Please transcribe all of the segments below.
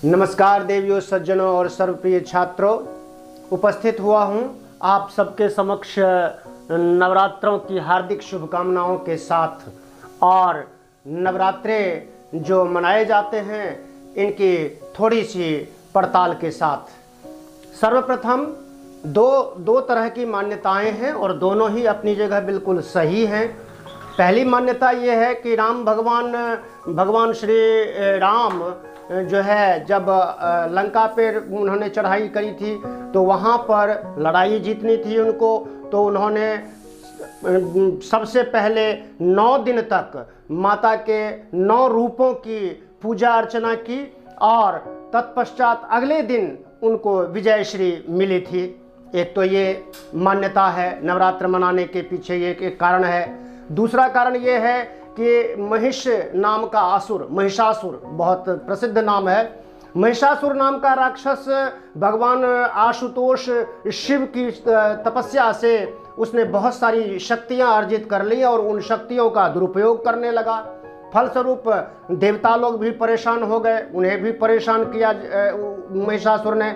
नमस्कार देवियों, सज्जनों और सर्वप्रिय छात्रों, उपस्थित हुआ हूँ आप सबके समक्ष नवरात्रों की हार्दिक शुभकामनाओं के साथ और नवरात्रे जो मनाए जाते हैं इनकी थोड़ी सी पड़ताल के साथ। सर्वप्रथम दो तरह की मान्यताएं हैं और दोनों ही अपनी जगह बिल्कुल सही हैं। पहली मान्यता ये है कि भगवान श्री राम जो है जब लंका पे उन्होंने चढ़ाई करी थी तो वहाँ पर लड़ाई जीतनी थी उनको, तो उन्होंने सबसे पहले 9 दिन तक माता के 9 रूपों की पूजा अर्चना की और तत्पश्चात अगले दिन उनको विजयश्री मिली थी। एक तो ये मान्यता है, नवरात्र मनाने के पीछे ये एक कारण है। दूसरा कारण ये है कि महिष नाम का असुर, महिषासुर बहुत प्रसिद्ध नाम है। महिषासुर नाम का राक्षस भगवान आशुतोष शिव की तपस्या से उसने बहुत सारी शक्तियां अर्जित कर ली और उन शक्तियों का दुरुपयोग करने लगा। फलस्वरूप देवता लोग भी परेशान हो गए, उन्हें भी परेशान किया महिषासुर ने।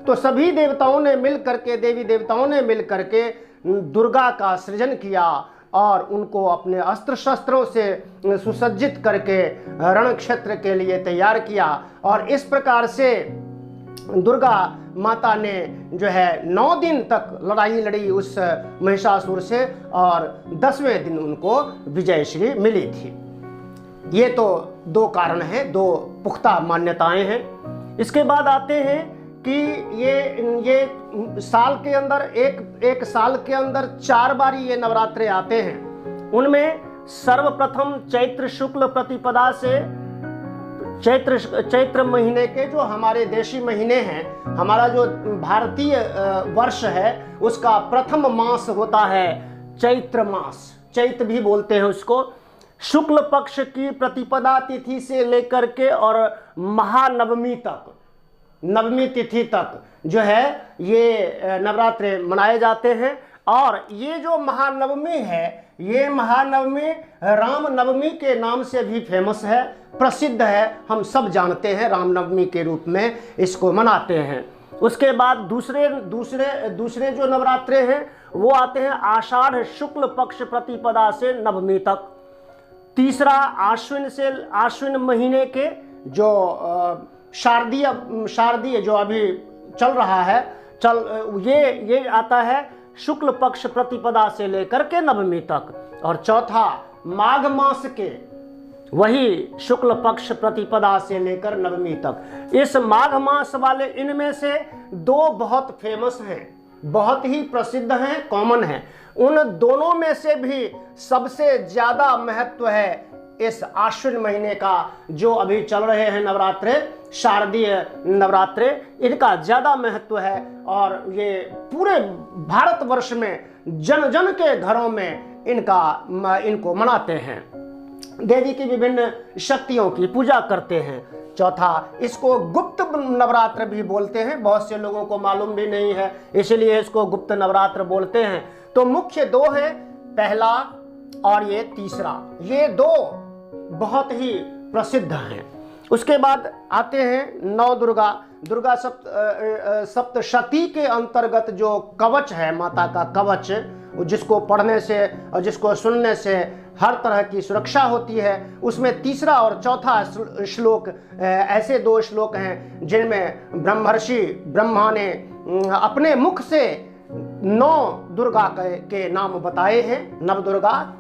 तो सभी देवताओं ने मिल करके, देवी देवताओं ने मिल करके दुर्गा का सृजन किया और उनको अपने अस्त्र शस्त्रों से सुसज्जित करके रण क्षेत्र के लिए तैयार किया। और इस प्रकार से दुर्गा माता ने जो है 9 दिन तक लड़ाई लड़ी उस महिषासुर से और 10वें दिन उनको विजयश्री मिली थी। ये तो 2 कारण हैं, 2 पुख्ता मान्यताएं हैं। इसके बाद आते हैं कि ये साल के अंदर एक साल के अंदर 4 बारी ये नवरात्रे आते हैं। उनमें सर्वप्रथम चैत्र शुक्ल प्रतिपदा से चैत्र महीने के जो हमारे देशी महीने हैं, हमारा जो भारतीय वर्ष है उसका प्रथम मास होता है चैत्र मास, चैत्र भी बोलते हैं उसको। शुक्ल पक्ष की प्रतिपदा तिथि से लेकर के और महानवमी तक, नवमी तिथि तक जो है ये नवरात्रे मनाए जाते हैं। और ये जो महानवमी है, ये महानवमी रामनवमी के नाम से भी फेमस है, प्रसिद्ध है, हम सब जानते हैं, रामनवमी के रूप में इसको मनाते हैं। उसके बाद दूसरे जो नवरात्रे हैं वो आते हैं आषाढ़ शुक्ल पक्ष प्रतिपदा से नवमी तक। तीसरा आश्विन महीने के जो शारदीय जो अभी चल रहा है, ये आता है शुक्ल पक्ष प्रतिपदा से लेकर के नवमी तक। और चौथा माघ मास के वही शुक्ल पक्ष प्रतिपदा से लेकर नवमी तक। इस माघ मास वाले इनमें से 2 बहुत फेमस हैं, बहुत ही प्रसिद्ध हैं, कॉमन हैं। उन दोनों में से भी सबसे ज्यादा महत्व है इस आश्विन महीने का, जो अभी चल रहे हैं नवरात्रे, शारदीय नवरात्रे, इनका ज्यादा महत्व है। और ये पूरे भारतवर्ष में जन जन के घरों में इनको मनाते हैं, देवी की विभिन्न शक्तियों की पूजा करते हैं। चौथा, इसको गुप्त नवरात्र भी बोलते हैं, बहुत से लोगों को मालूम भी नहीं है, इसलिए इसको गुप्त नवरात्र बोलते हैं। तो मुख्य 2 हैं, पहला और ये तीसरा, ये 2 बहुत ही प्रसिद्ध हैं। उसके बाद आते हैं नौ दुर्गा सप्तशती के अंतर्गत जो कवच है, माता का कवच, जिसको पढ़ने से और जिसको सुनने से हर तरह की सुरक्षा होती है, उसमें तीसरा और चौथा श्लोक ऐसे 2 श्लोक हैं जिनमें ब्रह्मर्षि ब्रह्मा ने अपने मुख से 9 दुर्गा के नाम बताए हैं, नवदुर्गा।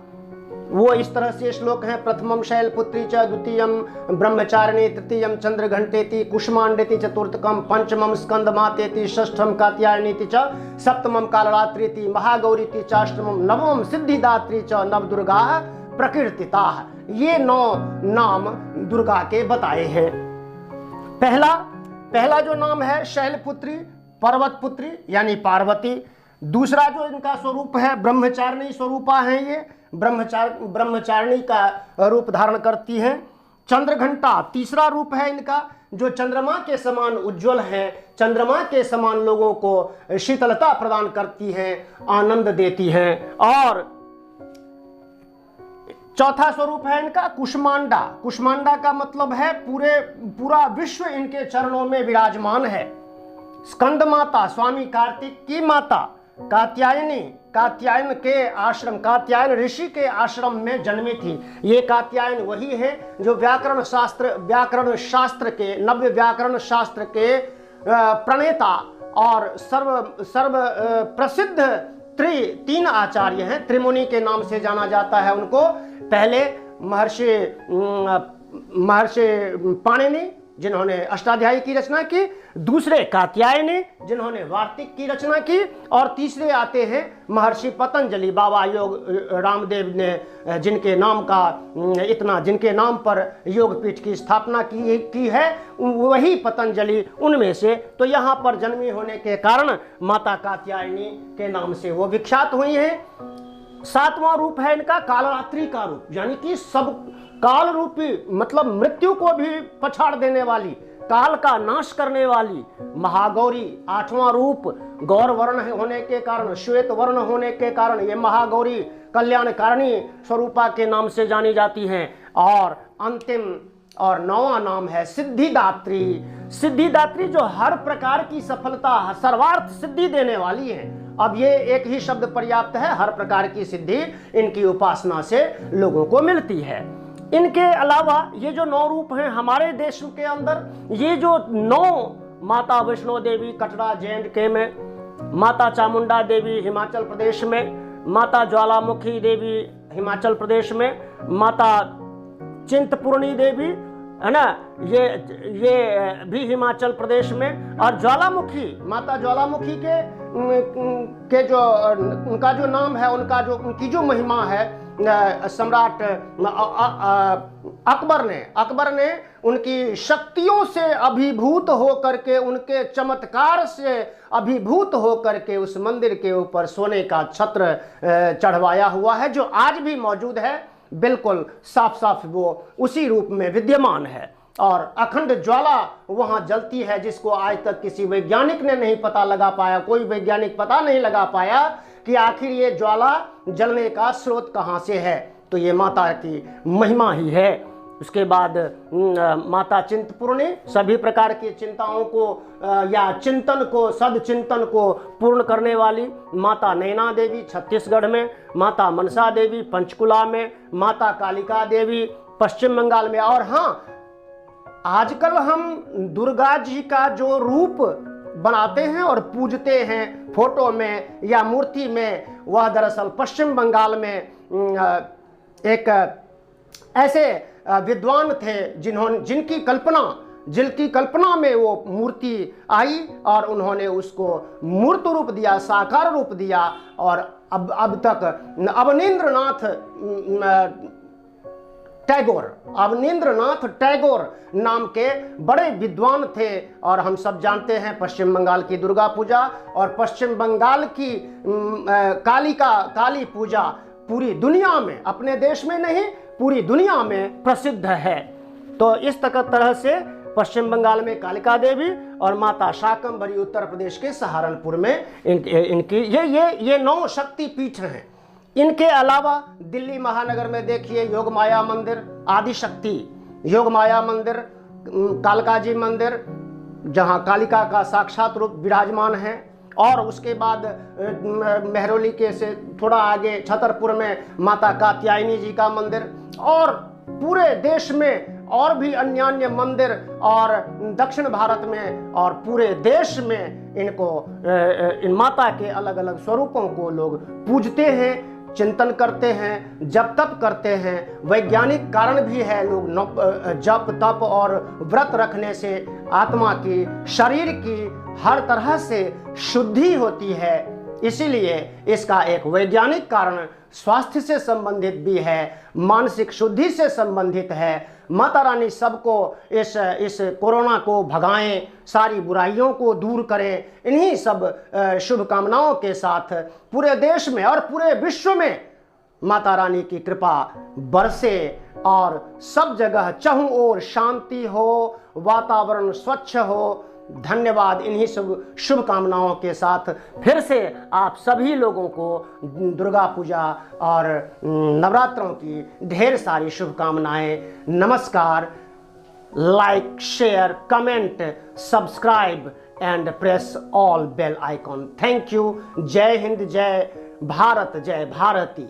वो इस तरह से श्लोक हैं, प्रथमम शैलपुत्री च, द्वितीयम ब्रह्मचारिणी, तृतीयम चंद्रघंटेति, कुष्मांडेति, चतुर्थकम पंचमम स्कंदमातेति, षष्ठम कात्यायनीति च, सप्तमम कालरात्रीति, महागौरीति चाष्टमम, नवमम सिद्धिदात्री च नवदुर्गा प्रकीर्तिता। ये 9 नाम दुर्गा के बताए हैं। पहला जो नाम है शैलपुत्री, पर्वत पुत्री यानी पार्वती। दूसरा जो इनका स्वरूप है ब्रह्मचारिणी स्वरूपा है, ये ब्रह्मचारिणी का रूप धारण करती हैं। चंद्रघंटा तीसरा रूप है इनका, जो चंद्रमा के समान उज्जवल है, चंद्रमा के समान लोगों को शीतलता प्रदान करती है, आनंद देती है। और चौथा स्वरूप है इनका कुष्मांडा। कुष्मांडा का मतलब है पूरा विश्व इनके चरणों में विराजमान है। स्कंद माता स्वामी कार्तिक की माता कात्यायनी, कात्यायन के आश्रम, कात्यायन ऋषि के आश्रम में जन्मी थी। ये कात्यायन वही है जो व्याकरण शास्त्र के, नव्य व्याकरण शास्त्र के प्रणेता और सर्व प्रसिद्ध तीन आचार्य हैं। त्रिमुनि के नाम से जाना जाता है उनको। पहले महर्षि पाणिनि जिन्होंने अष्टाध्यायी की रचना की, दूसरे कात्यायनी जिन्होंने वार्तिक की रचना की, और तीसरे आते हैं महर्षि पतंजलि, बाबा योग रामदेव ने जिनके नाम पर योगपीठ की स्थापना की है, वही पतंजलि उनमें से। तो यहाँ पर जन्मी होने के कारण माता कात्यायनी के नाम से वो विख्यात हुई हैं। सातवां रूप है इनका कालरात्रि का रूप, यानी कि सब काल रूपी, मतलब मृत्यु को भी पछाड़ देने वाली, काल का नाश करने वाली महागौरी। आठवां रूप गौर वर्ण होने के कारण, श्वेत वर्ण होने के कारण ये महागौरी कल्याणकारिणी स्वरूपा के नाम से जानी जाती हैं। और अंतिम और नौवां नाम है सिद्धिदात्री। सिद्धिदात्री जो हर प्रकार की सफलता, सर्वार्थ सिद्धि देने वाली है। अब ये एक ही शब्द पर्याप्त है, हर प्रकार की सिद्धि इनकी उपासना से लोगों को मिलती है। इनके अलावा ये जो 9 रूप हैं हमारे देश के अंदर, ये जो 9 माता वैष्णो देवी कटरा J&K में, माता चामुंडा देवी हिमाचल प्रदेश में, माता ज्वालामुखी देवी हिमाचल प्रदेश में, माता चिंतपूर्णी देवी है ना, ये भी हिमाचल प्रदेश में, और ज्वालामुखी, माता ज्वालामुखी के जो उनका जो नाम है, उनकी जो महिमा है, सम्राट अकबर ने उनकी शक्तियों से अभिभूत होकर के, उनके चमत्कार से अभिभूत होकर के उस मंदिर के ऊपर सोने का छत्र चढ़वाया हुआ है, जो आज भी मौजूद है। बिल्कुल साफ साफ वो उसी रूप में विद्यमान है, और अखंड ज्वाला वहां जलती है, जिसको आज तक किसी वैज्ञानिक ने नहीं पता लगा पाया, कोई वैज्ञानिक पता नहीं लगा पाया कि आखिर ये ज्वाला जलने का स्रोत कहां से है। तो ये माता की महिमा ही है। उसके बाद माता चिंतपूर्णी सभी प्रकार की चिंताओं को या चिंतन को, सदचिंतन को पूर्ण करने वाली, माता नैना देवी छत्तीसगढ़ में, माता मनसा देवी पंचकुला में, माता कालिका देवी पश्चिम बंगाल में। और हाँ, आजकल हम दुर्गा जी का जो रूप बनाते हैं और पूजते हैं फोटो में या मूर्ति में, वह दरअसल पश्चिम बंगाल में एक ऐसे विद्वान थे जिनकी कल्पना में वो मूर्ति आई, और उन्होंने उसको मूर्त रूप दिया, साकार रूप दिया। और अब तक अवनींद्रनाथ टैगोर नाम के बड़े विद्वान थे। और हम सब जानते हैं पश्चिम बंगाल की दुर्गा पूजा और पश्चिम बंगाल की काली पूजा पूरी दुनिया में, अपने देश में नहीं पूरी दुनिया में प्रसिद्ध है। तो इस तरह से पश्चिम बंगाल में कालिका देवी और माता शाकंभरी उत्तर प्रदेश के सहारनपुर में इनकी ये 9 शक्ति पीठ हैं। इनके अलावा दिल्ली महानगर में देखिए योगमाया मंदिर, आदिशक्ति योगमाया मंदिर, कालका जी मंदिर, जहां कालिका का साक्षात रूप विराजमान है। और उसके बाद मेहरौली के से थोड़ा आगे छतरपुर में माता कात्यायनी जी का मंदिर, और पूरे देश में और भी अन्य मंदिर, और दक्षिण भारत में और पूरे देश में इन माता के अलग अलग स्वरूपों को लोग पूजते हैं, चिंतन करते हैं, जप तप करते हैं। वैज्ञानिक कारण भी है, लोग जप तप और व्रत रखने से आत्मा की, शरीर की हर तरह से शुद्धि होती है। इसीलिए इसका एक वैज्ञानिक कारण स्वास्थ्य से संबंधित भी है, मानसिक शुद्धि से संबंधित है। माता रानी सबको इस कोरोना को भगाएं, सारी बुराइयों को दूर करें। इन्हीं सब शुभकामनाओं के साथ पूरे देश में और पूरे विश्व में माता रानी की कृपा बरसे और सब जगह चहुं ओर शांति हो, वातावरण स्वच्छ हो, धन्यवाद। इन्हीं शुभकामनाओं के साथ फिर से आप सभी लोगों को दुर्गा पूजा और नवरात्रों की ढेर सारी शुभकामनाएं। नमस्कार। Like, share, comment, subscribe and press all bell icon. Thank you. जय हिंद, जय भारत, जय भारती।